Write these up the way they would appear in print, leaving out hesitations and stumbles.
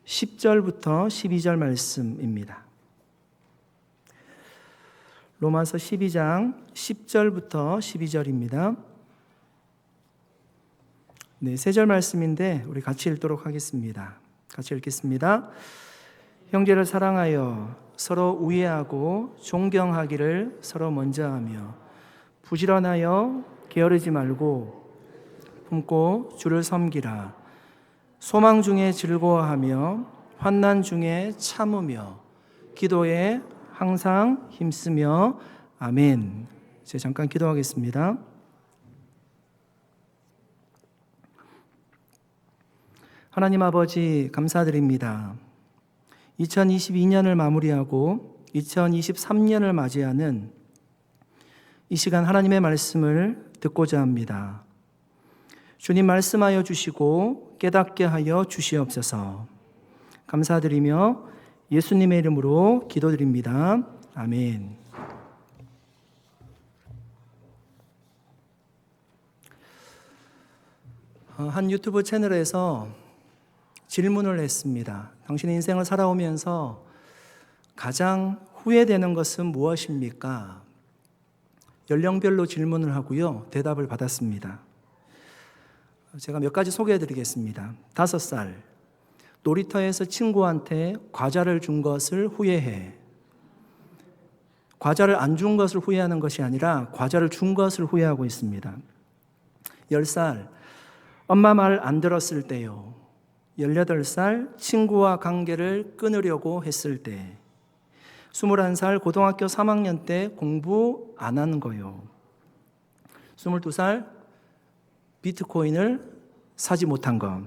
10절부터 12절 말씀입니다. 로마서 12장 10절부터 12절입니다. 네, 세 절 말씀인데 우리 같이 읽도록 하겠습니다. 같이 읽겠습니다. 형제를 사랑하여 서로 우애하고 존경하기를 서로 먼저 하며 부지런하여 게으르지 말고 품고 주를 섬기라. 소망 중에 즐거워하며 환난 중에 참으며 기도에 항상 힘쓰며 아멘. 이제 잠깐 기도하겠습니다. 하나님 아버지 감사드립니다. 2022년을 마무리하고 2023년을 맞이하는 이 시간 하나님의 말씀을 듣고자 합니다. 주님 말씀하여 주시고 깨닫게 하여 주시옵소서. 감사드리며 예수님의 이름으로 기도드립니다. 아멘. 한 유튜브 채널에서 질문을 했습니다. 당신의 인생을 살아오면서 가장 후회되는 것은 무엇입니까? 연령별로 질문을 하고요. 대답을 받았습니다. 제가 몇 가지 소개해 드리겠습니다. 5살, 놀이터에서 친구한테 과자를 준 것을 후회해. 과자를 안 준 것을 후회하는 것이 아니라 과자를 준 것을 후회하고 있습니다. 10살, 엄마 말 안 들었을 때요. 18살, 친구와 관계를 끊으려고 했을 때. 21살, 고등학교 3학년 때 공부 안 한 거요. 22살, 비트코인을 사지 못한 것.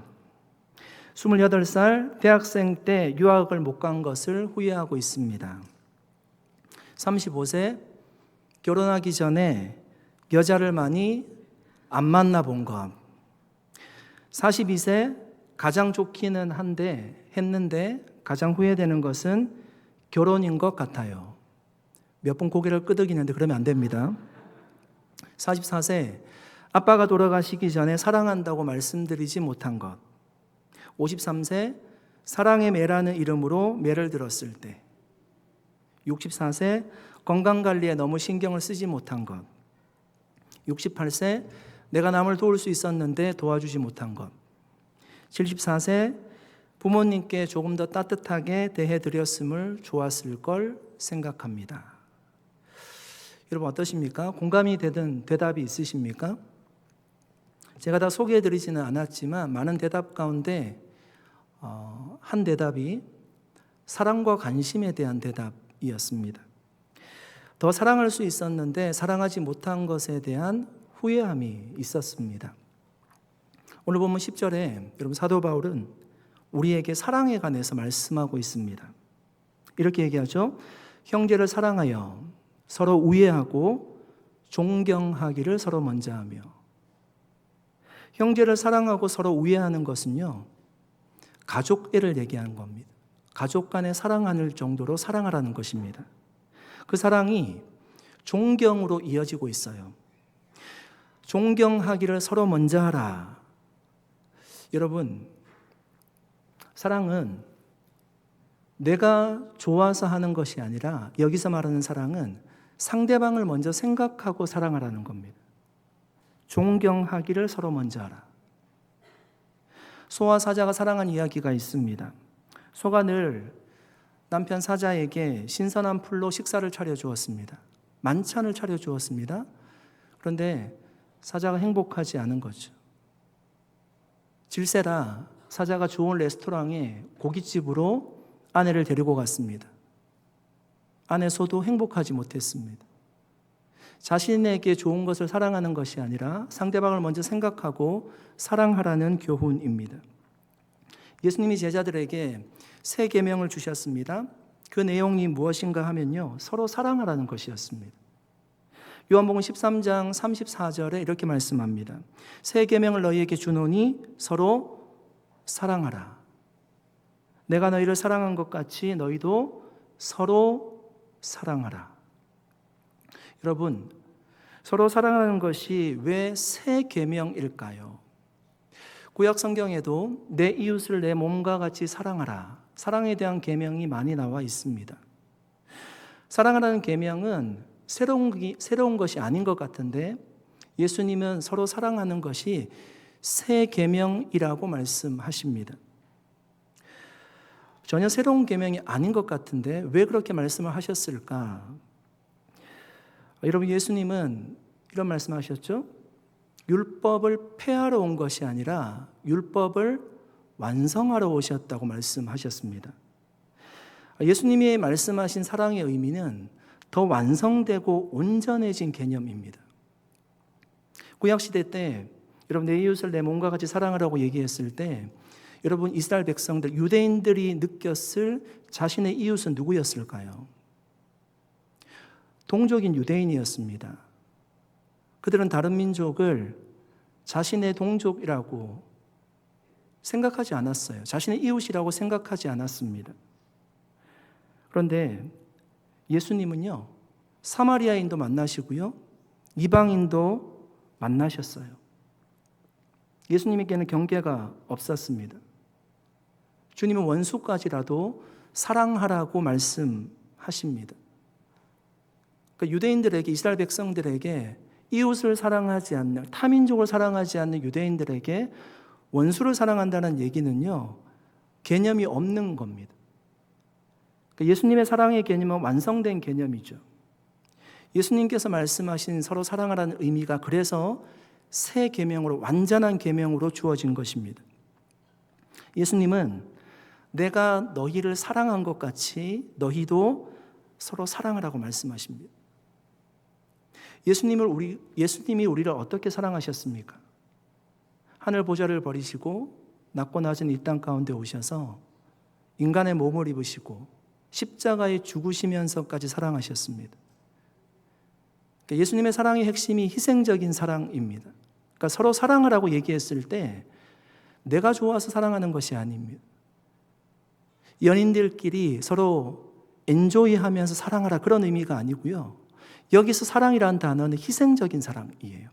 28살, 대학생 때 유학을 못 간 것을 후회하고 있습니다. 35세, 결혼하기 전에 여자를 많이 안 만나본 것. 42세, 가장 좋기는 한데 했는데 가장 후회되는 것은 결혼인 것 같아요. 몇 번 고개를 끄덕이는데 그러면 안 됩니다. 44세, 아빠가 돌아가시기 전에 사랑한다고 말씀드리지 못한 것. 53세, 사랑의 매라는 이름으로 매를 들었을 때. 64세, 건강관리에 너무 신경을 쓰지 못한 것. 68세, 내가 남을 도울 수 있었는데 도와주지 못한 것. 74세, 부모님께 조금 더 따뜻하게 대해드렸음을 좋았을 걸 생각합니다. 여러분 어떠십니까? 공감이 되든 대답이 있으십니까? 제가 다 소개해드리지는 않았지만 많은 대답 가운데 한 대답이 사랑과 관심에 대한 대답이었습니다. 더 사랑할 수 있었는데 사랑하지 못한 것에 대한 후회함이 있었습니다. 오늘 본문 10절에 여러분 사도 바울은 우리에게 사랑에 관해서 말씀하고 있습니다. 이렇게 얘기하죠. 형제를 사랑하여 서로 우애하고 존경하기를 서로 먼저 하며. 형제를 사랑하고 서로 우애하는 것은요, 가족애를 얘기하는 겁니다. 가족 간에 사랑하는 정도로 사랑하라는 것입니다. 그 사랑이 존경으로 이어지고 있어요. 존경하기를 서로 먼저 하라. 여러분, 사랑은 내가 좋아서 하는 것이 아니라 여기서 말하는 사랑은 상대방을 먼저 생각하고 사랑하라는 겁니다. 존경하기를 서로 먼저 하라. 소와 사자가 사랑한 이야기가 있습니다. 소가 늘 남편 사자에게 신선한 풀로 식사를 차려주었습니다. 만찬을 차려주었습니다. 그런데 사자가 행복하지 않은 거죠. 질세라 사자가 좋은 레스토랑에 고깃집으로 아내를 데리고 갔습니다. 아내 소도 행복하지 못했습니다. 자신에게 좋은 것을 사랑하는 것이 아니라 상대방을 먼저 생각하고 사랑하라는 교훈입니다. 예수님이 제자들에게 새 계명을 주셨습니다. 그 내용이 무엇인가 하면요, 서로 사랑하라는 것이었습니다. 요한복음 13장 34절에 이렇게 말씀합니다. 새 계명을 너희에게 주노니 서로 사랑하라. 내가 너희를 사랑한 것 같이 너희도 서로 사랑하라. 여러분, 서로 사랑하는 것이 왜 새 계명일까요? 구약 성경에도 내 이웃을 내 몸과 같이 사랑하라. 사랑에 대한 계명이 많이 나와 있습니다. 사랑하라는 계명은 새로운 것이 아닌 것 같은데 예수님은 서로 사랑하는 것이 새 계명이라고 말씀하십니다. 전혀 새로운 계명이 아닌 것 같은데 왜 그렇게 말씀을 하셨을까? 여러분, 예수님은 이런 말씀하셨죠? 율법을 폐하러 온 것이 아니라 율법을 완성하러 오셨다고 말씀하셨습니다. 예수님이 말씀하신 사랑의 의미는 더 완성되고 온전해진 개념입니다. 구약시대 때 여러분, 내 이웃을 내 몸과 같이 사랑하라고 얘기했을 때 여러분, 이스라엘 백성들, 유대인들이 느꼈을 자신의 이웃은 누구였을까요? 동족인 유대인이었습니다. 그들은 다른 민족을 자신의 동족이라고 생각하지 않았어요. 자신의 이웃이라고 생각하지 않았습니다. 그런데 예수님은요, 사마리아인도 만나시고요, 이방인도 만나셨어요. 예수님에게는 경계가 없었습니다. 주님은 원수까지라도 사랑하라고 말씀하십니다. 그러니까 유대인들에게, 이스라엘 백성들에게 이웃을 사랑하지 않는, 타민족을 사랑하지 않는 유대인들에게 원수를 사랑한다는 얘기는요, 개념이 없는 겁니다. 그러니까 예수님의 사랑의 개념은 완성된 개념이죠. 예수님께서 말씀하신 서로 사랑하라는 의미가 그래서 새 계명으로, 완전한 계명으로 주어진 것입니다. 예수님은 내가 너희를 사랑한 것 같이 너희도 서로 사랑하라고 말씀하십니다. 예수님이 우리를 어떻게 사랑하셨습니까? 하늘 보좌를 버리시고 낮고 낮은 이 땅 가운데 오셔서 인간의 몸을 입으시고 십자가에 죽으시면서까지 사랑하셨습니다. 그러니까 예수님의 사랑의 핵심이 희생적인 사랑입니다. 그러니까 서로 사랑하라고 얘기했을 때 내가 좋아서 사랑하는 것이 아닙니다. 연인들끼리 서로 엔조이하면서 사랑하라, 그런 의미가 아니고요. 여기서 사랑이라는 단어는 희생적인 사랑이에요.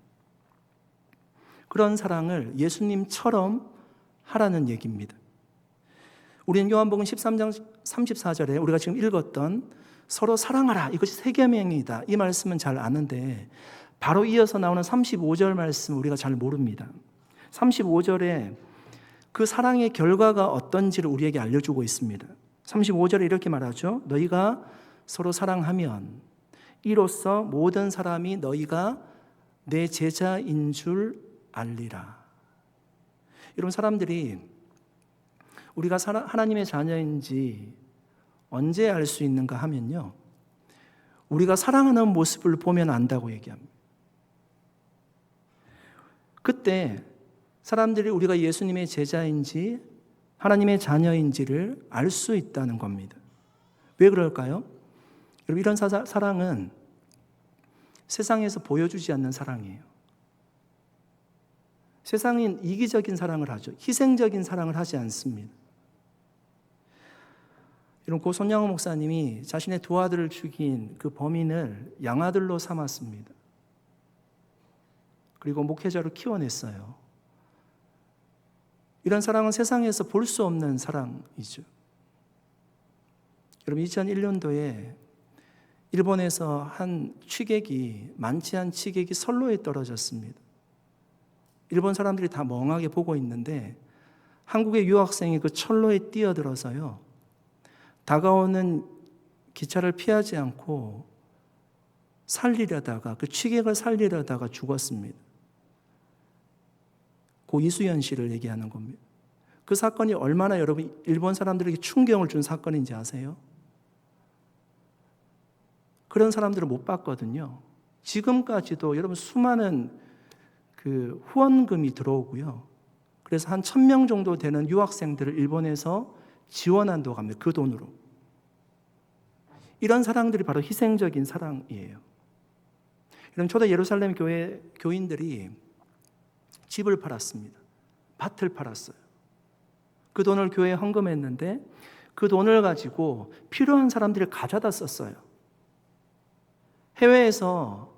그런 사랑을 예수님처럼 하라는 얘기입니다. 우리는 요한복음 13장 34절에 우리가 지금 읽었던 서로 사랑하라, 이것이 새 계명이다, 이 말씀은 잘 아는데 바로 이어서 나오는 35절 말씀 우리가 잘 모릅니다. 35절에 그 사랑의 결과가 어떤지를 우리에게 알려주고 있습니다. 35절에 이렇게 말하죠. 너희가 서로 사랑하면 이로써 모든 사람이 너희가 내 제자인 줄 알리라. 여러분, 사람들이 우리가 하나님의 자녀인지 언제 알 수 있는가 하면요, 우리가 사랑하는 모습을 보면 안다고 얘기합니다. 그때 사람들이 우리가 예수님의 제자인지 하나님의 자녀인지를 알 수 있다는 겁니다. 왜 그럴까요? 여러분, 이런 사랑은 세상에서 보여주지 않는 사랑이에요. 세상은 이기적인 사랑을 하죠. 희생적인 사랑을 하지 않습니다. 여러분, 고 손양호 목사님이 자신의 두 아들을 죽인 그 범인을 양아들로 삼았습니다. 그리고 목회자로 키워냈어요. 이런 사랑은 세상에서 볼 수 없는 사랑이죠. 여러분, 2001년도에 일본에서 한 취객이, 많지 않은 취객이 선로에 떨어졌습니다. 일본 사람들이 다 멍하게 보고 있는데 한국의 유학생이 그 철로에 뛰어들어서요, 다가오는 기차를 피하지 않고 살리려다가, 그 취객을 살리려다가 죽었습니다. 고 이수연 씨를 얘기하는 겁니다. 그 사건이 얼마나 여러분 일본 사람들에게 충격을 준 사건인지 아세요? 그런 사람들을 못 봤거든요. 지금까지도 여러분 수많은 그 후원금이 들어오고요. 그래서 한 1,000명 정도 되는 유학생들을 일본에서 지원한다고 합니다. 그 돈으로. 이런 사랑들이 바로 희생적인 사랑이에요. 이런 초대 예루살렘 교회 교인들이 집을 팔았습니다. 밭을 팔았어요. 그 돈을 교회에 헌금했는데 그 돈을 가지고 필요한 사람들이 가져다 썼어요. 해외에서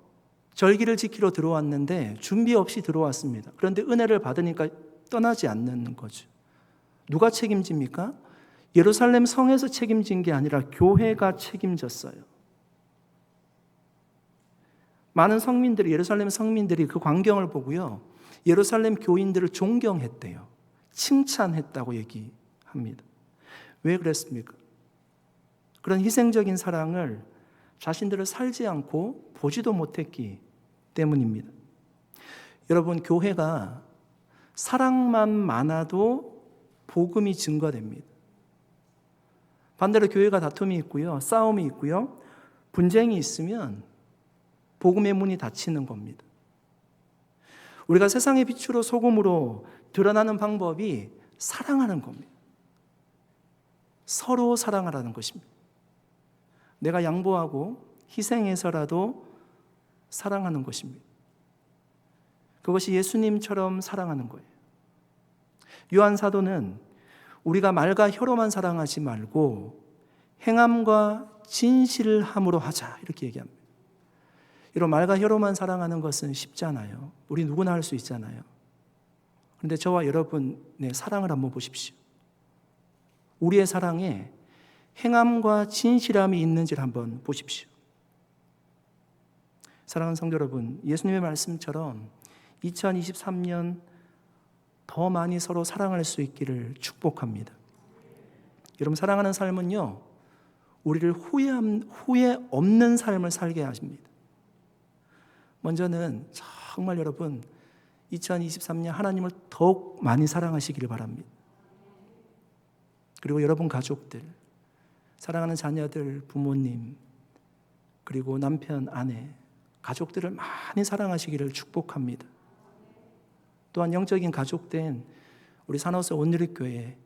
절기를 지키러 들어왔는데 준비 없이 들어왔습니다. 그런데 은혜를 받으니까 떠나지 않는 거죠. 누가 책임집니까? 예루살렘 성에서 책임진 게 아니라 교회가 책임졌어요. 많은 성민들이, 예루살렘 성민들이 그 광경을 보고요, 예루살렘 교인들을 존경했대요. 칭찬했다고 얘기합니다. 왜 그랬습니까? 그런 희생적인 사랑을 자신들을 살지 않고 보지도 못했기 때문입니다. 여러분, 교회가 사랑만 많아도 복음이 증거됩니다. 반대로 교회가 다툼이 있고요, 싸움이 있고요, 분쟁이 있으면 복음의 문이 닫히는 겁니다. 우리가 세상의 빛으로 소금으로 드러나는 방법이 사랑하는 겁니다. 서로 사랑하라는 것입니다. 내가 양보하고 희생해서라도 사랑하는 것입니다. 그것이 예수님처럼 사랑하는 거예요. 요한 사도는 우리가 말과 혀로만 사랑하지 말고 행함과 진실함으로 하자, 이렇게 얘기합니다. 이런 말과 혀로만 사랑하는 것은 쉽잖아요. 우리 누구나 할 수 있잖아요. 그런데 저와 여러분의 사랑을 한번 보십시오. 우리의 사랑에 행함과 진실함이 있는지를 한번 보십시오. 사랑하는 성도 여러분, 예수님의 말씀처럼 2023년 더 많이 서로 사랑할 수 있기를 축복합니다. 여러분, 사랑하는 삶은요, 우리를 후회 없는 삶을 살게 하십니다. 먼저는 정말 여러분, 2023년 하나님을 더욱 많이 사랑하시기를 바랍니다. 그리고 여러분 가족들, 사랑하는 자녀들, 부모님, 그리고 남편, 아내, 가족들을 많이 사랑하시기를 축복합니다. 또한 영적인 가족된 우리 산호서 온누리교회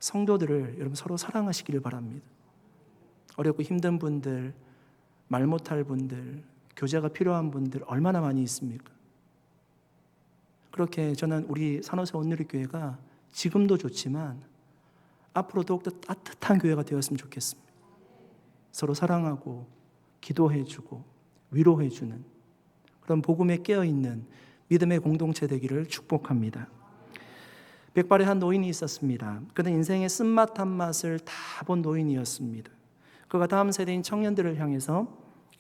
성도들을 여러분 서로 사랑하시기를 바랍니다. 어렵고 힘든 분들, 말 못할 분들, 교제가 필요한 분들 얼마나 많이 있습니까? 그렇게 저는 우리 산호서 온누리교회가 지금도 좋지만 앞으로 더욱더 따뜻한 교회가 되었으면 좋겠습니다. 서로 사랑하고 기도해주고 위로해주는 그런 복음에 깨어있는 믿음의 공동체 되기를 축복합니다. 백발의 한 노인이 있었습니다. 그는 인생의 쓴맛 한 맛을 다 본 노인이었습니다. 그가 다음 세대인 청년들을 향해서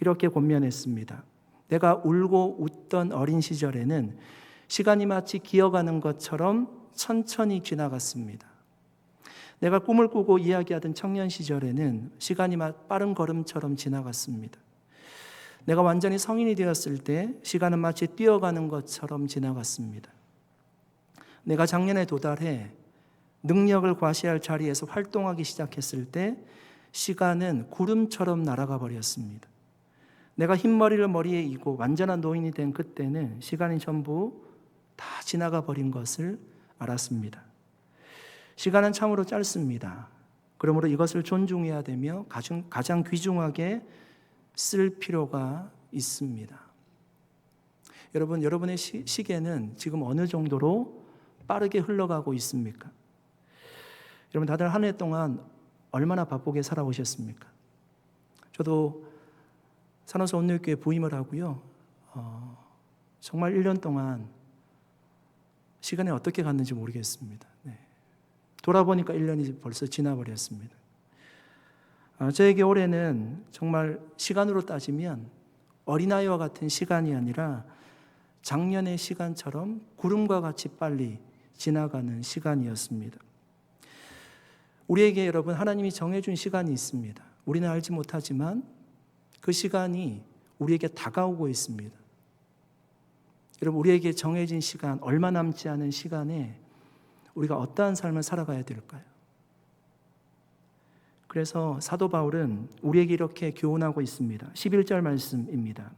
이렇게 권면했습니다. 내가 울고 웃던 어린 시절에는 시간이 마치 기어가는 것처럼 천천히 지나갔습니다. 내가 꿈을 꾸고 이야기하던 청년 시절에는 시간이 빠른 걸음처럼 지나갔습니다. 내가 완전히 성인이 되었을 때 시간은 마치 뛰어가는 것처럼 지나갔습니다. 내가 장년에 도달해 능력을 과시할 자리에서 활동하기 시작했을 때 시간은 구름처럼 날아가 버렸습니다. 내가 흰머리를 머리에 이고 완전한 노인이 된 그때는 시간이 전부 다 지나가 버린 것을 알았습니다. 시간은 참으로 짧습니다. 그러므로 이것을 존중해야 되며 가장 귀중하게 쓸 필요가 있습니다. 여러분, 여러분의 시계는 지금 어느 정도로 빠르게 흘러가고 있습니까? 여러분, 다들 한 해 동안 얼마나 바쁘게 살아오셨습니까? 저도 산호서 온누리교회 부임을 하고요, 정말 1년 동안 시간이 어떻게 갔는지 모르겠습니다. 네. 돌아보니까 1년이 벌써 지나버렸습니다. 저에게 올해는 정말 시간으로 따지면 어린아이와 같은 시간이 아니라 작년의 시간처럼 구름과 같이 빨리 지나가는 시간이었습니다. 우리에게 여러분, 하나님이 정해준 시간이 있습니다. 우리는 알지 못하지만 그 시간이 우리에게 다가오고 있습니다. 여러분, 우리에게 정해진 시간, 얼마 남지 않은 시간에 우리가 어떠한 삶을 살아가야 될까요? 그래서 사도 바울은 우리에게 이렇게 교훈하고 있습니다. 11절 말씀입니다.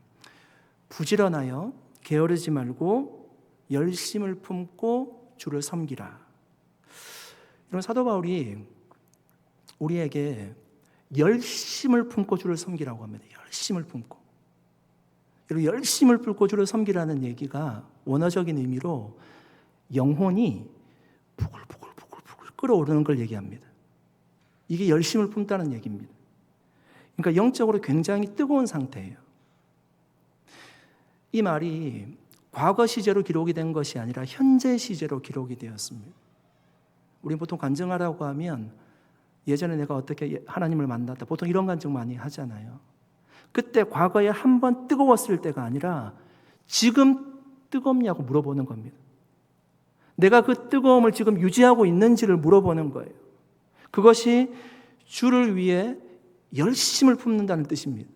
부지런하여 게으르지 말고 열심을 품고 주를 섬기라. 이런 사도 바울이 우리에게 열심을 품고 주를 섬기라고 합니다. 열심을 품고. 여러분, 열심을 품고 주를 섬기라는 얘기가 원어적인 의미로 영혼이 부글부글 끓어오르는 걸 얘기합니다. 이게 열심을 품다는 얘기입니다. 그러니까 영적으로 굉장히 뜨거운 상태예요. 이 말이 과거 시제로 기록이 된 것이 아니라 현재 시제로 기록이 되었습니다. 우리 보통 간증하라고 하면 예전에 내가 어떻게 하나님을 만났다, 보통 이런 간증 많이 하잖아요. 그때 과거에 한 번 뜨거웠을 때가 아니라 지금 뜨겁냐고 물어보는 겁니다. 내가 그 뜨거움을 지금 유지하고 있는지를 물어보는 거예요. 그것이 주를 위해 열심을 품는다는 뜻입니다.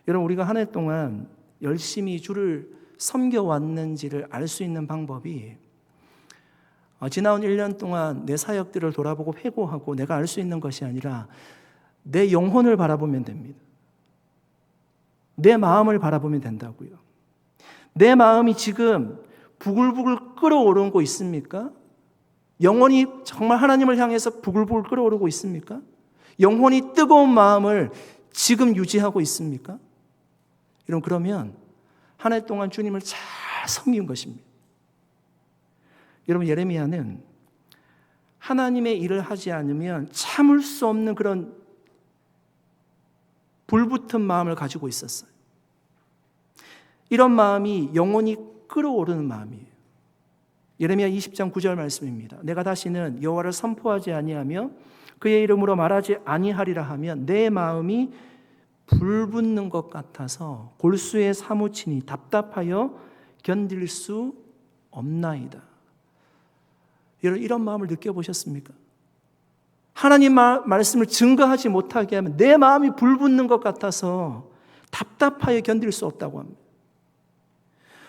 여러분, 우리가 한 해 동안 열심히 주를 섬겨왔는지를 알 수 있는 방법이 지나온 1년 동안 내 사역들을 돌아보고 회고하고 내가 알 수 있는 것이 아니라 내 영혼을 바라보면 됩니다. 내 마음을 바라보면 된다고요. 내 마음이 지금 부글부글 끓어오르고 있습니까? 영혼이 정말 하나님을 향해서 부글부글 끓어오르고 있습니까? 영혼이 뜨거운 마음을 지금 유지하고 있습니까? 여러분, 그러면 한 해 동안 주님을 잘 섬긴 것입니다. 여러분, 예레미야는 하나님의 일을 하지 않으면 참을 수 없는 그런 불붙은 마음을 가지고 있었어요. 이런 마음이 영혼이 끓어오르는 마음이에요. 예레미야 20장 9절 말씀입니다. 내가 다시는 여호와를 선포하지 아니하며 그의 이름으로 말하지 아니하리라 하면 내 마음이 불붙는 것 같아서 골수에 사무치니 답답하여 견딜 수 없나이다. 여러분, 이런 마음을 느껴보셨습니까? 하나님 말씀을 증거하지 못하게 하면 내 마음이 불붙는 것 같아서 답답하여 견딜 수 없다고 합니다.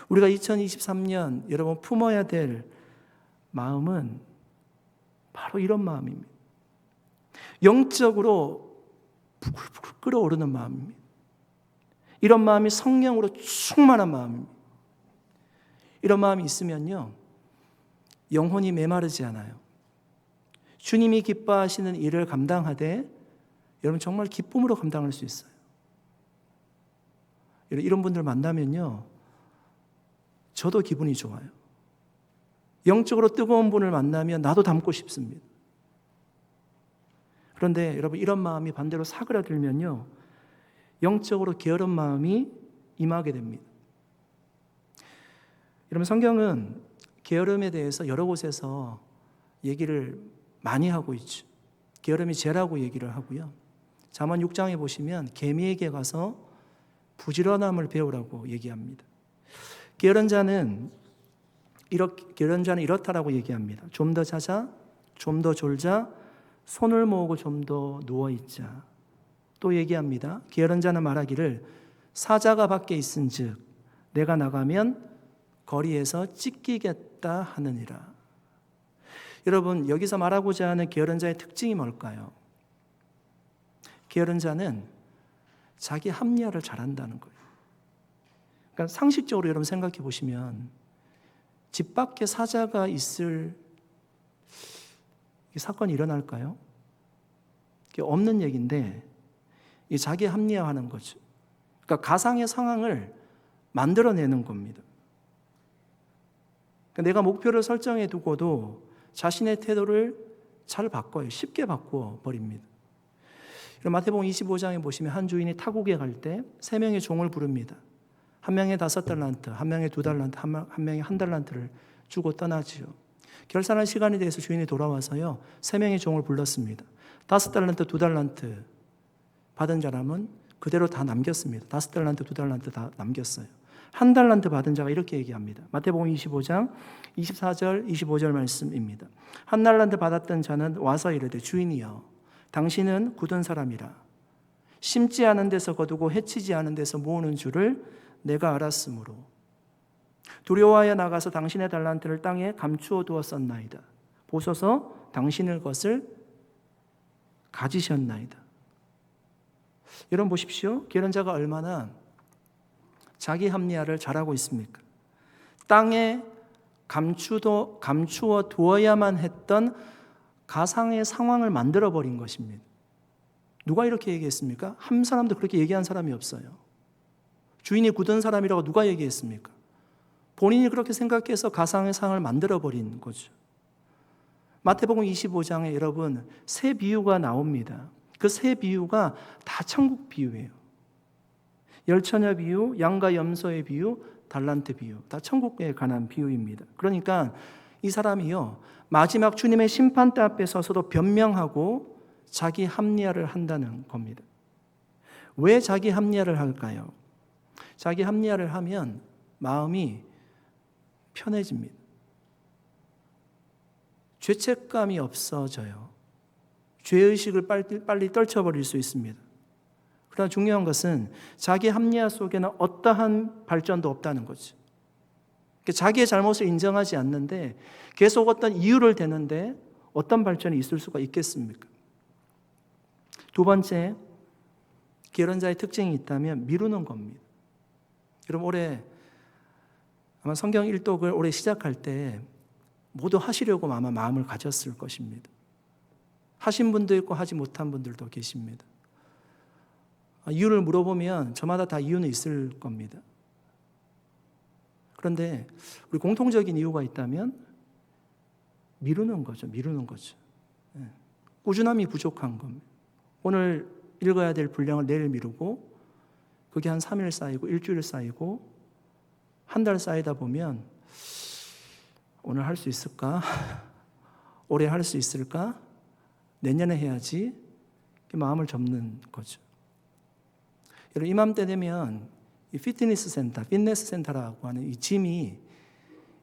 우리가 2023년 여러분 품어야 될 마음은 바로 이런 마음입니다. 영적으로 부글부글 끓어오르는 마음입니다. 이런 마음이 성령으로 충만한 마음입니다. 이런 마음이 있으면요, 영혼이 메마르지 않아요. 주님이 기뻐하시는 일을 감당하되 여러분 정말 기쁨으로 감당할 수 있어요. 이런 분들 만나면요, 저도 기분이 좋아요. 영적으로 뜨거운 분을 만나면 나도 닮고 싶습니다. 그런데 여러분, 이런 마음이 반대로 사그라들면요, 영적으로 게으른 마음이 임하게 됩니다. 여러분, 성경은 게으름에 대해서 여러 곳에서 얘기를 많이 하고 있죠. 게으름이 죄라고 얘기를 하고요. 잠언 6장에 보시면 개미에게 가서 부지런함을 배우라고 얘기합니다. 게으른 자는 이렇다라고 얘기합니다. 좀 더 자자, 좀 더 졸자, 손을 모으고 좀 더 누워있자. 또 얘기합니다. 게으른 자는 말하기를 사자가 밖에 있은즉 내가 나가면 거리에서 찢기겠다 하느니라. 여러분, 여기서 말하고자 하는 게으른 자의 특징이 뭘까요? 게으른 자는 자기 합리화를 잘한다는 거예요. 그러니까 상식적으로 여러분 생각해 보시면 집 밖에 사자가 있을 사건이 일어날까요? 없는 얘기인데 자기 합리화하는 거죠. 그러니까 가상의 상황을 만들어내는 겁니다. 그러니까 내가 목표를 설정해 두고도 자신의 태도를 잘 바꿔요. 쉽게 바꿔 버립니다. 마태복음 25장에 보시면 한 주인이 타국에 갈 때 세 명의 종을 부릅니다. 한 명에 5달란트, 한 명에 2달란트, 한 명에 1달란트를 주고 떠나지요. 결산할 시간에 대해서 주인이 돌아와서요, 3명의 종을 불렀습니다. 5달란트, 2달란트 받은 사람은 그대로 다 남겼습니다. 5달란트, 2달란트 다 남겼어요. 1달란트 받은 자가 이렇게 얘기합니다. 마태복음 25장 24절, 25절 말씀입니다. 1달란트 받았던 자는 와서 이르되 주인이여, 당신은 굳은 사람이라 심지 않은 데서 거두고 해치지 않은 데서 모으는 줄을 내가 알았으므로 두려워하여 나가서 당신의 달란트를 땅에 감추어 두었었나이다. 보소서 당신의 것을 가지셨나이다. 여러분 보십시오. 게으른 자가 얼마나 자기 합리화를 잘하고 있습니까? 땅에 감추어 두어야만 했던 가상의 상황을 만들어버린 것입니다. 누가 이렇게 얘기했습니까? 한 사람도 그렇게 얘기한 사람이 없어요. 주인이 굳은 사람이라고 누가 얘기했습니까? 본인이 그렇게 생각해서 가상의 상황을 만들어버린 거죠. 마태복음 25장에 여러분 세 비유가 나옵니다. 그 세 비유가 다 천국 비유예요. 열처녀 비유, 양과 염소의 비유, 달란트 비유, 다 천국에 관한 비유입니다. 그러니까 이 사람이요, 마지막 주님의 심판대 앞에 서서도 변명하고 자기 합리화를 한다는 겁니다. 왜 자기 합리화를 할까요? 자기 합리화를 하면 마음이 편해집니다. 죄책감이 없어져요. 죄의식을 빨리 떨쳐버릴 수 있습니다. 그러나 중요한 것은 자기 합리화 속에는 어떠한 발전도 없다는 거죠. 자기의 잘못을 인정하지 않는데 계속 어떤 이유를 대는데 어떤 발전이 있을 수가 있겠습니까? 두 번째, 게으른자의 특징이 있다면 미루는 겁니다. 여러분, 올해 아마 성경 일독을 올해 시작할 때 모두 하시려고 아마 마음을 가졌을 것입니다. 하신 분도 있고 하지 못한 분들도 계십니다. 이유를 물어보면 저마다 다 이유는 있을 겁니다. 그런데 우리 공통적인 이유가 있다면 미루는 거죠. 꾸준함이 부족한 겁니다. 오늘 읽어야 될 분량을 내일 미루고 그게 한 3일 쌓이고 일주일 쌓이고 한 달 쌓이다 보면 오늘 할 수 있을까? 올해 할 수 있을까? 내년에 해야지. 마음을 접는 거죠. 여러분, 이맘때 되면 이 피트니스 센터라고 하는 이 짐이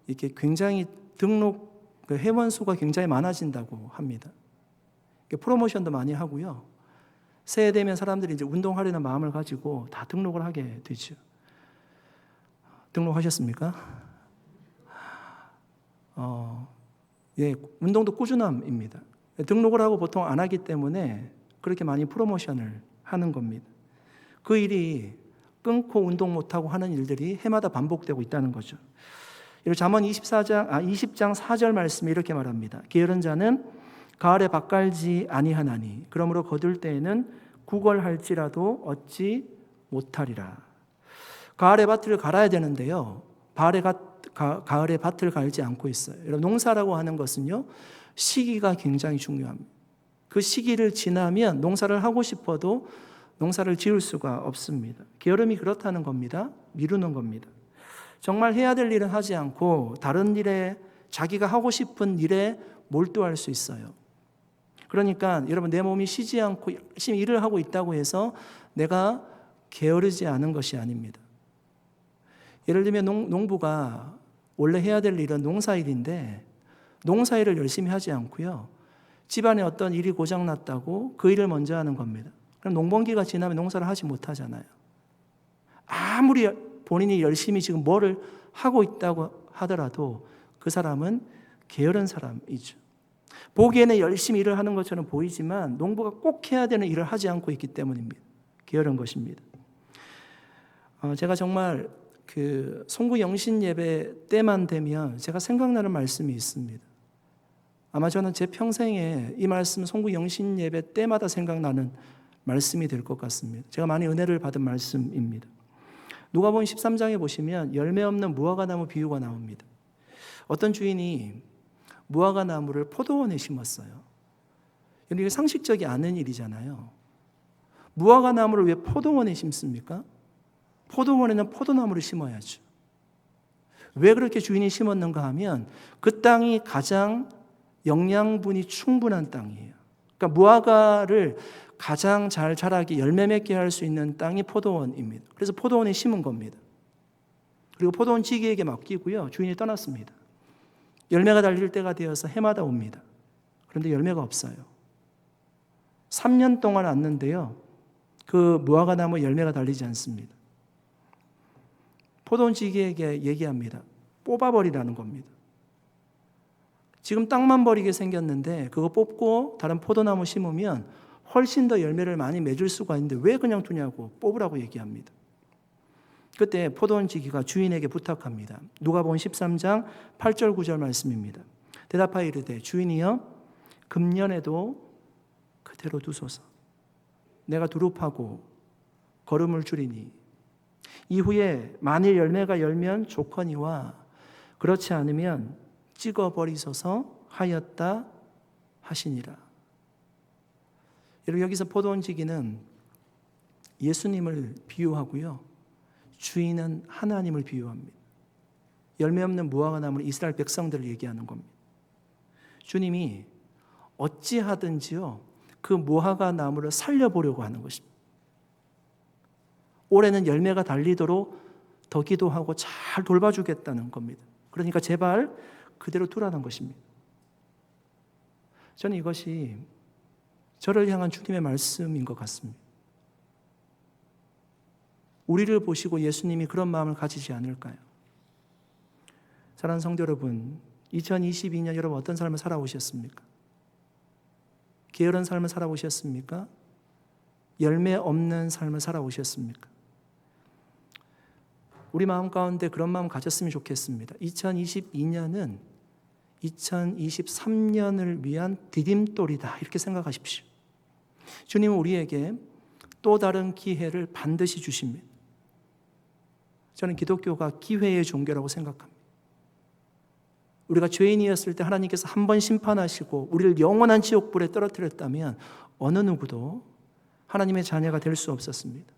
이렇게 굉장히 등록 회원 수가 굉장히 많아진다고 합니다. 프로모션도 많이 하고요. 새해 되면 사람들이 이제 운동하려는 마음을 가지고 다 등록을 하게 되죠. 등록하셨습니까? 예, 운동도 꾸준함입니다. 등록을 하고 보통 안 하기 때문에 그렇게 많이 프로모션을 하는 겁니다. 그 일이 끊고 운동 못하고 하는 일들이 해마다 반복되고 있다는 거죠. 잠언 20장 4절 말씀이 이렇게 말합니다. 게으른 자는 가을에 밭 갈지 아니하나니 그러므로 거둘 때에는 구걸할지라도 얻지 못하리라. 가을에 밭을 갈아야 되는데요, 가을에 밭을 갈지 않고 있어요. 여러분, 농사라고 하는 것은요, 시기가 굉장히 중요합니다. 그 시기를 지나면 농사를 하고 싶어도 농사를 지을 수가 없습니다. 게으름이 그렇다는 겁니다. 미루는 겁니다. 정말 해야 될 일은 하지 않고 다른 일에, 자기가 하고 싶은 일에 몰두할 수 있어요. 그러니까 여러분, 내 몸이 쉬지 않고 열심히 일을 하고 있다고 해서 내가 게으르지 않은 것이 아닙니다. 예를 들면 농부가 원래 해야 될 일은 농사일인데 농사일을 열심히 하지 않고요, 집안에 어떤 일이 고장났다고 그 일을 먼저 하는 겁니다. 그럼 농번기가 지나면 농사를 하지 못하잖아요. 아무리 본인이 열심히 지금 뭐를 하고 있다고 하더라도 그 사람은 게으른 사람이죠. 보기에는 열심히 일을 하는 것처럼 보이지만 농부가 꼭 해야 되는 일을 하지 않고 있기 때문입니다. 게으른 것입니다. 제가 정말 그 송구 영신 예배 때만 되면 제가 생각나는 말씀이 있습니다. 아마 저는 제 평생에 이 말씀 송구 영신 예배 때마다 생각나는 말씀이 될 것 같습니다. 제가 많이 은혜를 받은 말씀입니다. 누가복음 13장에 보시면 열매 없는 무화과나무 비유가 나옵니다. 어떤 주인이 무화과나무를 포도원에 심었어요. 이게 상식적이 않은 일이잖아요. 무화과나무를 왜 포도원에 심습니까? 포도원에는 포도나무를 심어야죠. 왜 그렇게 주인이 심었는가 하면 그 땅이 가장 영양분이 충분한 땅이에요. 그러니까 무화과를 가장 잘 자라게 열매 맺게 할 수 있는 땅이 포도원입니다. 그래서 포도원에 심은 겁니다. 그리고 포도원 지기에게 맡기고요, 주인이 떠났습니다. 열매가 달릴 때가 되어서 해마다 옵니다. 그런데 열매가 없어요. 3년 동안 왔는데요, 그 무화과 나무에 열매가 달리지 않습니다. 포도원 지기에게 얘기합니다. 뽑아버리라는 겁니다. 지금 땅만 버리게 생겼는데 그거 뽑고 다른 포도나무 심으면 훨씬 더 열매를 많이 맺을 수가 있는데 왜 그냥 두냐고, 뽑으라고 얘기합니다. 그때 포도원 지기가 주인에게 부탁합니다. 누가복음 13장 8절 9절 말씀입니다. 대답하여 이르되 주인이여, 금년에도 그대로 두소서. 내가 두릅하고 거름을 줄이니 이후에 만일 열매가 열면 좋거니와 그렇지 않으면 찍어버리소서 하였다 하시니라. 여러분, 여기서 포도원 지기는 예수님을 비유하고요, 주인은 하나님을 비유합니다. 열매 없는 무화과 나무는 이스라엘 백성들을 얘기하는 겁니다. 주님이 어찌하든지요 그 무화과 나무를 살려보려고 하는 것입니다. 올해는 열매가 달리도록 더 기도하고 잘 돌봐주겠다는 겁니다. 그러니까 제발 그대로 두라는 것입니다. 저는 이것이 저를 향한 주님의 말씀인 것 같습니다. 우리를 보시고 예수님이 그런 마음을 가지지 않을까요? 사랑하는 성도 여러분, 2022년 여러분 어떤 삶을 살아오셨습니까? 게으른 삶을 살아오셨습니까? 열매 없는 삶을 살아오셨습니까? 우리 마음 가운데 그런 마음 가졌으면 좋겠습니다. 2022년은 2023년을 위한 디딤돌이다 이렇게 생각하십시오. 주님은 우리에게 또 다른 기회를 반드시 주십니다. 저는 기독교가 기회의 종교라고 생각합니다. 우리가 죄인이었을 때 하나님께서 한 번 심판하시고 우리를 영원한 지옥불에 떨어뜨렸다면 어느 누구도 하나님의 자녀가 될 수 없었습니다.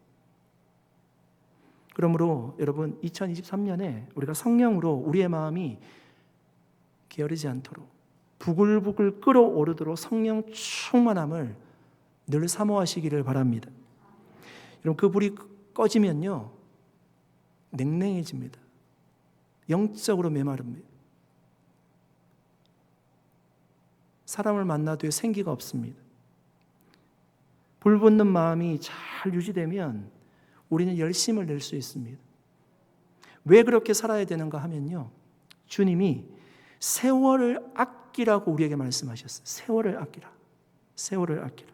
그러므로 여러분 2023년에 우리가 성령으로 우리의 마음이 게으르지 않도록 부글부글 끓어오르도록 성령 충만함을 늘 사모하시기를 바랍니다. 여러분 그 불이 꺼지면요 냉랭해집니다. 영적으로 메마릅니다. 사람을 만나도 생기가 없습니다. 불붙는 마음이 잘 유지되면 우리는 열심을 낼 수 있습니다. 왜 그렇게 살아야 되는가 하면요 주님이 세월을 아끼라고 우리에게 말씀하셨어요. 세월을 아끼라. 세월을 아끼라.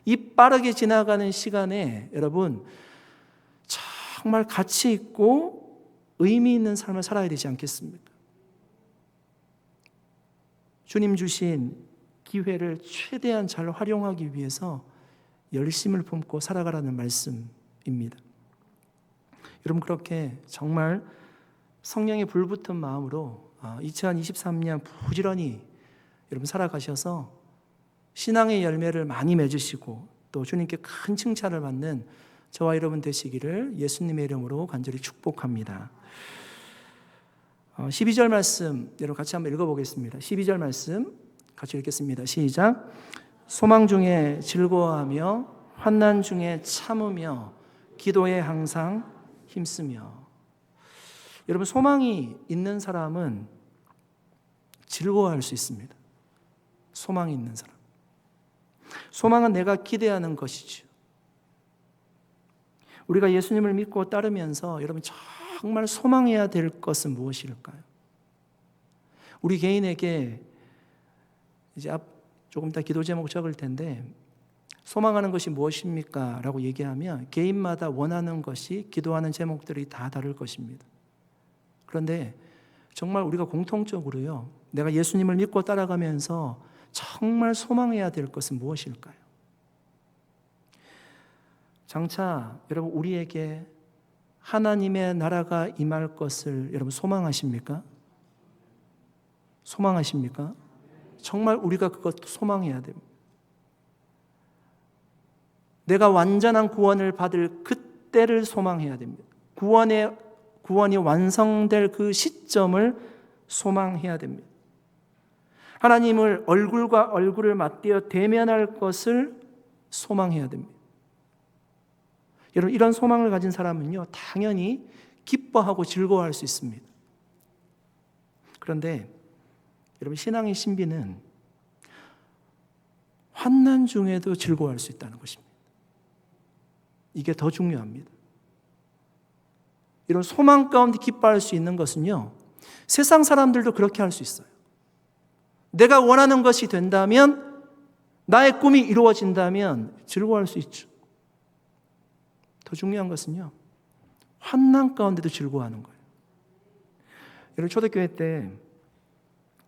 이 빠르게 지나가는 시간에 여러분 정말 가치 있고 의미 있는 삶을 살아야 되지 않겠습니까? 주님 주신 기회를 최대한 잘 활용하기 위해서 열심을 품고 살아가라는 말씀입니다. 여러분 그렇게 정말 성령의 불붙은 마음으로 2023년 부지런히 여러분 살아가셔서 신앙의 열매를 많이 맺으시고 또 주님께 큰 칭찬을 받는 저와 여러분 되시기를 예수님의 이름으로 간절히 축복합니다. 12절 말씀 여러분 같이 한번 읽어보겠습니다. 12절 말씀 같이 읽겠습니다. 시작. 소망 중에 즐거워하며 환난 중에 참으며 기도에 항상 힘쓰며. 여러분 소망이 있는 사람은 즐거워할 수 있습니다. 소망이 있는 사람. 소망은 내가 기대하는 것이죠. 우리가 예수님을 믿고 따르면서 여러분 정말 소망해야 될 것은 무엇일까요? 우리 개인에게 이제 조금 이따 기도 제목 적을 텐데 소망하는 것이 무엇입니까? 라고 얘기하면 개인마다 원하는 것이 기도하는 제목들이 다 다를 것입니다. 그런데 정말 우리가 공통적으로요 내가 예수님을 믿고 따라가면서 정말 소망해야 될 것은 무엇일까요? 장차 여러분 우리에게 하나님의 나라가 임할 것을 여러분 소망하십니까? 소망하십니까? 정말 우리가 그것도 소망해야 됩니다. 내가 완전한 구원을 받을 그때를 소망해야 됩니다. 구원이 완성될 그 시점을 소망해야 됩니다. 하나님을 얼굴과 얼굴을 맞대어 대면할 것을 소망해야 됩니다. 여러분 이런 소망을 가진 사람은요 당연히 기뻐하고 즐거워할 수 있습니다. 그런데 여러분 신앙의 신비는 환난 중에도 즐거워할 수 있다는 것입니다. 이게 더 중요합니다. 이런 소망 가운데 기뻐할 수 있는 것은요 세상 사람들도 그렇게 할 수 있어요. 내가 원하는 것이 된다면 나의 꿈이 이루어진다면 즐거워할 수 있죠. 더 중요한 것은요 환난 가운데도 즐거워하는 거예요. 여러분 초대교회 때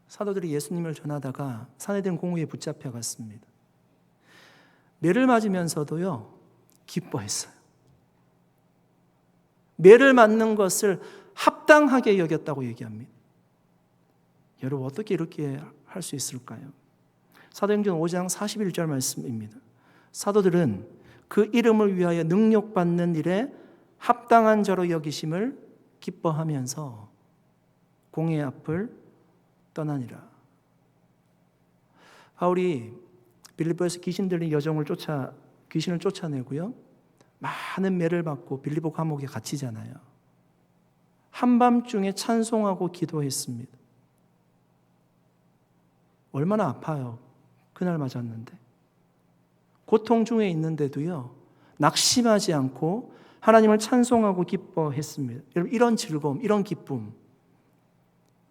사도들이 예수님을 전하다가 산헤드린 공회에 붙잡혀 갔습니다. 매를 맞으면서도요 기뻐했어요. 매를 맞는 것을 합당하게 여겼다고 얘기합니다. 여러분 어떻게 이렇게 할 수 있을까요? 사도행전 5장 41절 말씀입니다. 사도들은 그 이름을 위하여 능력받는 일에 합당한 자로 여기심을 기뻐하면서 공의 앞을 떠나니라. 바울이 빌립보에서 귀신 들린 귀신을 쫓아내고요. 많은 매를 받고 빌립보 감옥에 갇히잖아요. 한밤중에 찬송하고 기도했습니다. 얼마나 아파요. 그날 맞았는데. 고통 중에 있는데도요. 낙심하지 않고 하나님을 찬송하고 기뻐했습니다. 여러분, 이런 즐거움, 이런 기쁨,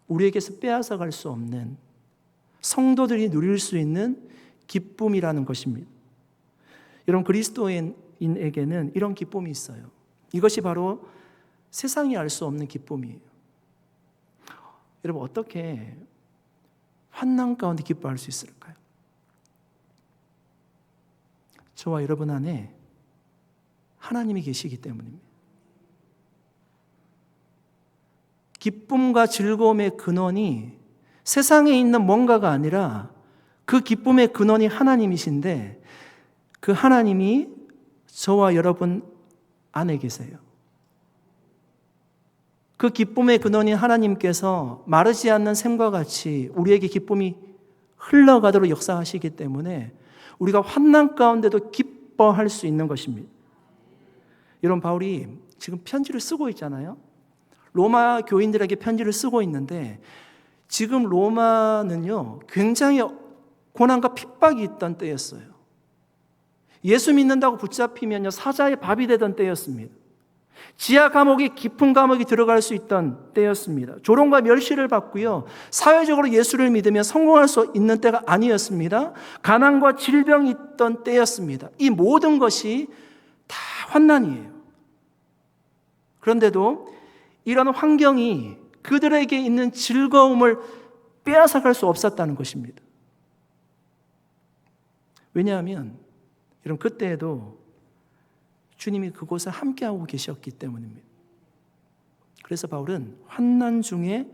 우리에게서 빼앗아갈 수 없는, 성도들이 누릴 수 있는 기쁨이라는 것입니다. 여러분, 그리스도인에게는 이런 기쁨이 있어요. 이것이 바로 세상이 알 수 없는 기쁨이에요. 여러분, 어떻게 환난 가운데 기뻐할 수 있을까요? 저와 여러분 안에 하나님이 계시기 때문입니다. 기쁨과 즐거움의 근원이 세상에 있는 뭔가가 아니라 그 기쁨의 근원이 하나님이신데, 그 하나님이 저와 여러분 안에 계세요. 그 기쁨의 근원인 하나님께서 마르지 않는 샘과 같이 우리에게 기쁨이 흘러가도록 역사하시기 때문에 우리가 환난 가운데도 기뻐할 수 있는 것입니다. 여러분, 바울이 지금 편지를 쓰고 있잖아요. 로마 교인들에게 편지를 쓰고 있는데, 지금 로마는요, 굉장히 고난과 핍박이 있던 때였어요. 예수 믿는다고 붙잡히면요, 사자의 밥이 되던 때였습니다. 지하 감옥에, 깊은 감옥에 들어갈 수 있던 때였습니다. 조롱과 멸시를 받고요, 사회적으로 예수를 믿으며 성공할 수 있는 때가 아니었습니다. 가난과 질병이 있던 때였습니다. 이 모든 것이 다 환난이에요. 그런데도 이런 환경이 그들에게 있는 즐거움을 빼앗아갈 수 없었다는 것입니다. 왜냐하면 여러분, 그때에도 주님이 그곳에 함께하고 계셨기 때문입니다. 그래서 바울은 환난 중에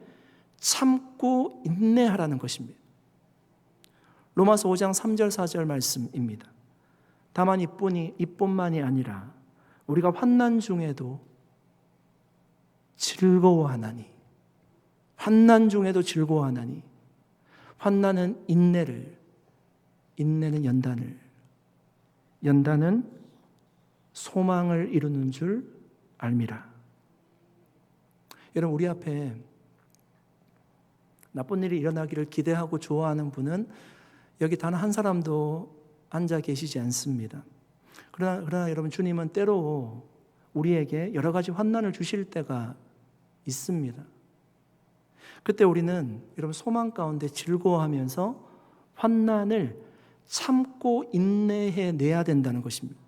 참고 인내하라는 것입니다. 로마서 5장 3절 4절 말씀입니다. 다만 이뿐만이 아니라 우리가 환난 중에도 즐거워하나니, 환난 중에도 즐거워하나니, 환난은 인내를, 인내는 연단을, 연단은 소망을 이루는 줄 알미라. 여러분, 우리 앞에 나쁜 일이 일어나기를 기대하고 좋아하는 분은 여기 단 한 사람도 앉아 계시지 않습니다. 그러나 여러분, 주님은 때로 우리에게 여러 가지 환난을 주실 때가 있습니다. 그때 우리는 여러분, 소망 가운데 즐거워하면서 환난을 참고 인내해 내야 된다는 것입니다.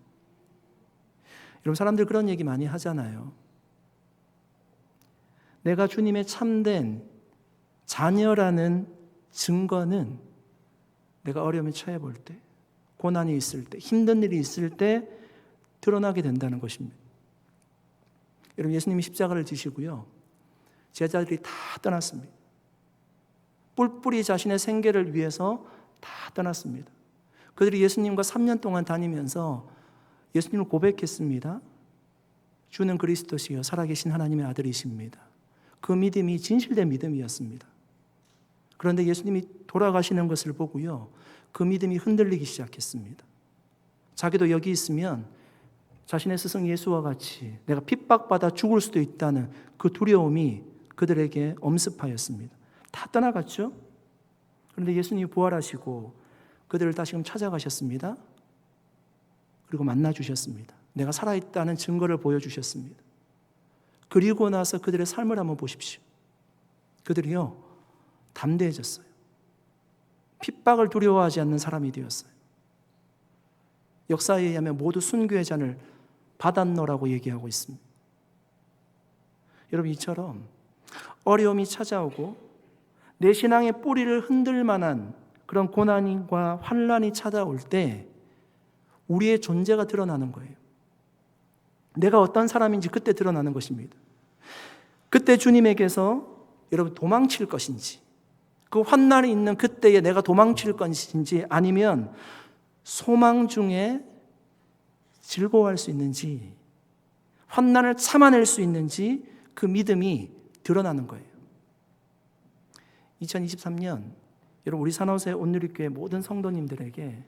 여러분, 사람들 그런 얘기 많이 하잖아요. 내가 주님의 참된 자녀라는 증거는 내가 어려움에 처해 볼 때, 고난이 있을 때, 힘든 일이 있을 때 드러나게 된다는 것입니다. 여러분, 예수님이 십자가를 지시고요, 제자들이 다 떠났습니다. 뿔뿔이 자신의 생계를 위해서 다 떠났습니다. 그들이 예수님과 3년 동안 다니면서 예수님을 고백했습니다. 주는 그리스도시요 살아계신 하나님의 아들이십니다. 그 믿음이 진실된 믿음이었습니다. 그런데 예수님이 돌아가시는 것을 보고요, 그 믿음이 흔들리기 시작했습니다. 자기도 여기 있으면 자신의 스승 예수와 같이 내가 핍박받아 죽을 수도 있다는 그 두려움이 그들에게 엄습하였습니다. 다 떠나갔죠? 그런데 예수님이 부활하시고 그들을 다시금 찾아가셨습니다. 그리고 만나주셨습니다. 내가 살아있다는 증거를 보여주셨습니다. 그리고 나서 그들의 삶을 한번 보십시오. 그들이요, 담대해졌어요. 핍박을 두려워하지 않는 사람이 되었어요. 역사에 의하면 모두 순교의 잔을 받았노라고 얘기하고 있습니다. 여러분, 이처럼 어려움이 찾아오고 내 신앙의 뿌리를 흔들 만한 그런 고난과 환난이 찾아올 때 우리의 존재가 드러나는 거예요. 내가 어떤 사람인지 그때 드러나는 것입니다. 그때 주님에게서 여러분 도망칠 것인지, 그 환난이 있는 그때에 내가 도망칠 것인지, 아니면 소망 중에 즐거워할 수 있는지, 환난을 참아낼 수 있는지, 그 믿음이 드러나는 거예요. 2023년 여러분 우리 산하우스 온누리교회 모든 성도님들에게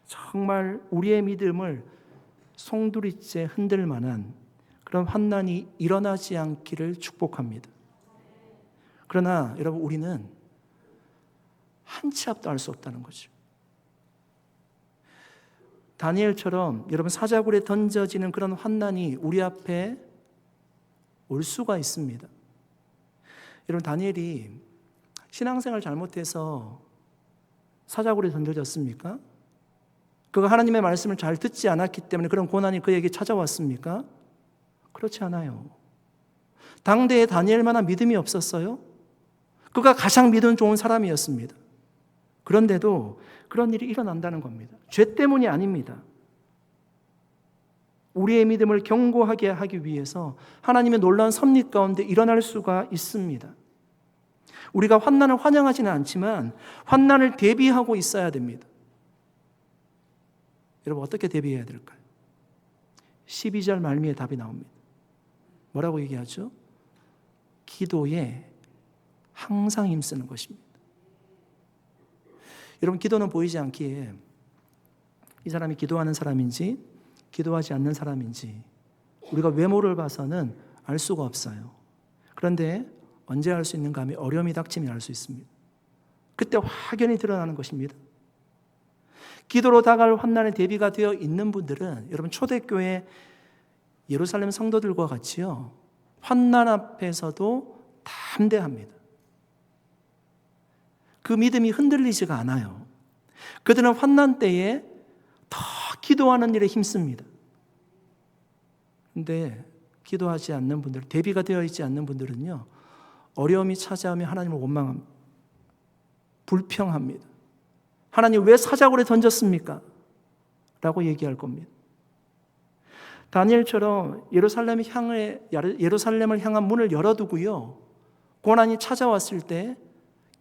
정말 우리의 믿음을 송두리째 흔들 만한 그런 환난이 일어나지 않기를 축복합니다. 그러나 여러분 우리는 한 치 앞도 알 수 없다는 거죠. 다니엘처럼 여러분 사자굴에 던져지는 그런 환난이 우리 앞에 올 수가 있습니다. 여러분 다니엘이 신앙생활 잘못해서 사자굴에 던져졌습니까? 그가 하나님의 말씀을 잘 듣지 않았기 때문에 그런 고난이 그에게 찾아왔습니까? 그렇지 않아요. 당대에 다니엘만한 믿음이 없었어요? 그가 가장 믿음 좋은 사람이었습니다. 그런데도 그런 일이 일어난다는 겁니다. 죄 때문이 아닙니다. 우리의 믿음을 견고하게 하기 위해서 하나님의 놀라운 섭리 가운데 일어날 수가 있습니다. 우리가 환난을 환영하지는 않지만 환난을 대비하고 있어야 됩니다. 여러분 어떻게 대비해야 될까요? 12절 말미에 답이 나옵니다. 뭐라고 얘기하죠? 기도에 항상 힘쓰는 것입니다. 여러분 기도는 보이지 않기에 이 사람이 기도하는 사람인지 기도하지 않는 사람인지 우리가 외모를 봐서는 알 수가 없어요. 그런데 언제 알 수 있는가 하면 어려움이 닥치면 알 수 있습니다. 그때 확연히 드러나는 것입니다. 기도로 다가올 환난에 대비가 되어 있는 분들은 여러분 초대교회 예루살렘 성도들과 같이요 환난 앞에서도 담대합니다. 그 믿음이 흔들리지가 않아요. 그들은 환난 때에 더 기도하는 일에 힘씁니다. 그런데 기도하지 않는 분들, 대비가 되어 있지 않는 분들은요 어려움이 찾아오면 하나님을 원망합니다. 불평합니다. 하나님 왜 사자굴에 던졌습니까? 라고 얘기할 겁니다. 다니엘처럼 예루살렘을 향한 문을 열어두고요 고난이 찾아왔을 때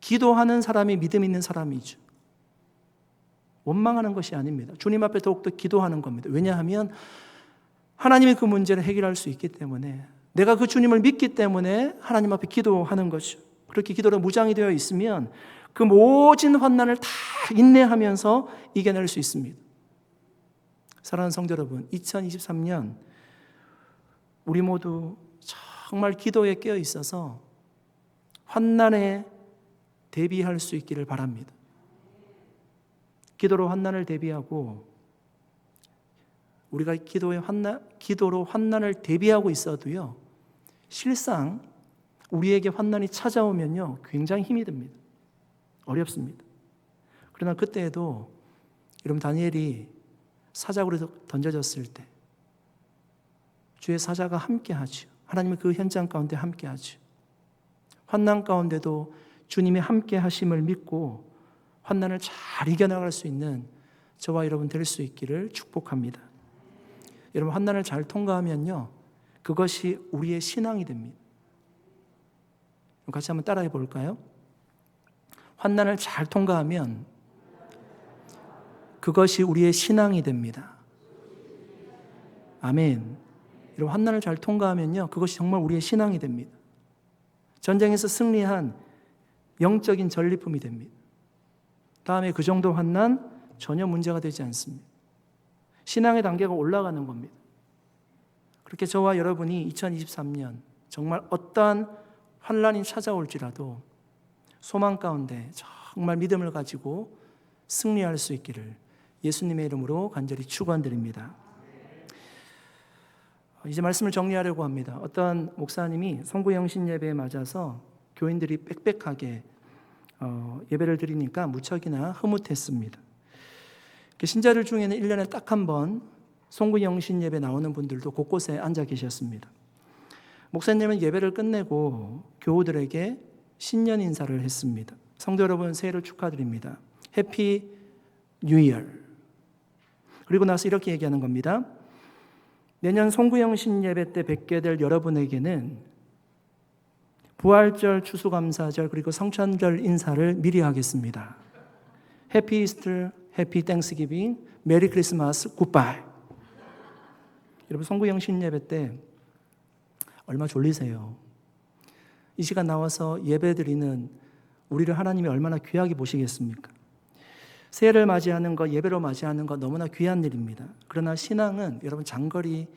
기도하는 사람이 믿음 있는 사람이죠. 원망하는 것이 아닙니다. 주님 앞에 더욱더 기도하는 겁니다. 왜냐하면 하나님이 그 문제를 해결할 수 있기 때문에 내가 그 주님을 믿기 때문에 하나님 앞에 기도하는 것이죠. 그렇게 기도로 무장이 되어 있으면 그 모진 환난을 다 인내하면서 이겨낼 수 있습니다. 사랑하는 성도 여러분, 2023년 우리 모두 정말 기도에 깨어 있어서 환난에 대비할 수 있기를 바랍니다. 기도로 환난을 대비하고 우리가 기도로 환난을 대비하고 있어도요 실상 우리에게 환난이 찾아오면요 굉장히 힘이 듭니다. 어렵습니다. 그러나 그때에도 여러분 다니엘이 사자굴에서 던져졌을 때 주의 사자가 함께하죠. 하나님은 그 현장 가운데 함께하죠. 환난 가운데도 주님이 함께하심을 믿고 환난을 잘 이겨나갈 수 있는 저와 여러분 될 수 있기를 축복합니다. 여러분 환난을 잘 통과하면요 그것이 우리의 신앙이 됩니다. 같이 한번 따라해 볼까요? 환난을 잘 통과하면 그것이 우리의 신앙이 됩니다. 아멘. 여러분 환난을 잘 통과하면요 그것이 정말 우리의 신앙이 됩니다. 전쟁에서 승리한 영적인 전리품이 됩니다. 다음에 그 정도 환난 전혀 문제가 되지 않습니다. 신앙의 단계가 올라가는 겁니다. 그렇게 저와 여러분이 2023년 정말 어떠한 환난이 찾아올지라도 소망 가운데 정말 믿음을 가지고 승리할 수 있기를 예수님의 이름으로 간절히 축원드립니다. 이제 말씀을 정리하려고 합니다. 어떤 목사님이 성구영신 예배에 맞아서 교인들이 빽빽하게 예배를 드리니까 무척이나 흐뭇했습니다. 신자들 중에는 1년에 딱 한 번 송구영신 예배 나오는 분들도 곳곳에 앉아 계셨습니다. 목사님은 예배를 끝내고 교우들에게 신년 인사를 했습니다. 성도 여러분 새해를 축하드립니다. 해피 뉴 이어. 그리고 나서 이렇게 얘기하는 겁니다. 내년 송구영신 예배 때 뵙게 될 여러분에게는 부활절, 추수감사절 그리고 성찬절 인사를 미리 하겠습니다. 해피 이스터, 해피 땡스기빙, 메리 크리스마스, 굿바이. 여러분 송구영신 예배 때 얼마 졸리세요? 이 시간 나와서 예배 드리는 우리를 하나님이 얼마나 귀하게 보시겠습니까? 새해를 맞이하는 것, 예배로 맞이하는 것 너무나 귀한 일입니다. 그러나 신앙은 여러분 장거리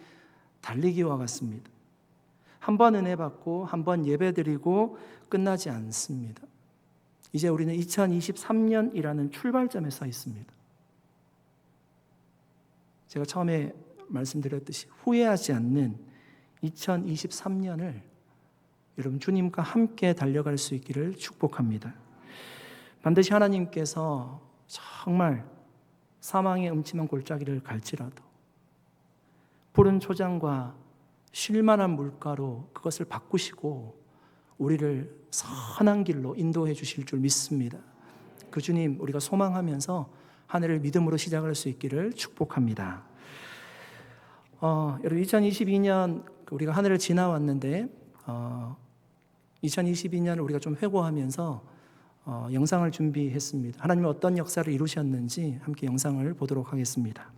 달리기와 같습니다. 한 번 은혜 받고 한 번 예배 드리고 끝나지 않습니다. 이제 우리는 2023년이라는 출발점에 서 있습니다. 제가 처음에 말씀드렸듯이 후회하지 않는 2023년을 여러분 주님과 함께 달려갈 수 있기를 축복합니다. 반드시 하나님께서 정말 사망의 음침한 골짜기를 갈지라도 푸른 초장과 쉴만한 물가로 그것을 바꾸시고 우리를 선한 길로 인도해 주실 줄 믿습니다. 그 주님 우리가 소망하면서 한 해를 믿음으로 시작할 수 있기를 축복합니다. 여러분 2022년 우리가 한 해를 지나왔는데 2022년 우리가 좀 회고하면서 영상을 준비했습니다. 하나님은 어떤 역사를 이루셨는지 함께 영상을 보도록 하겠습니다.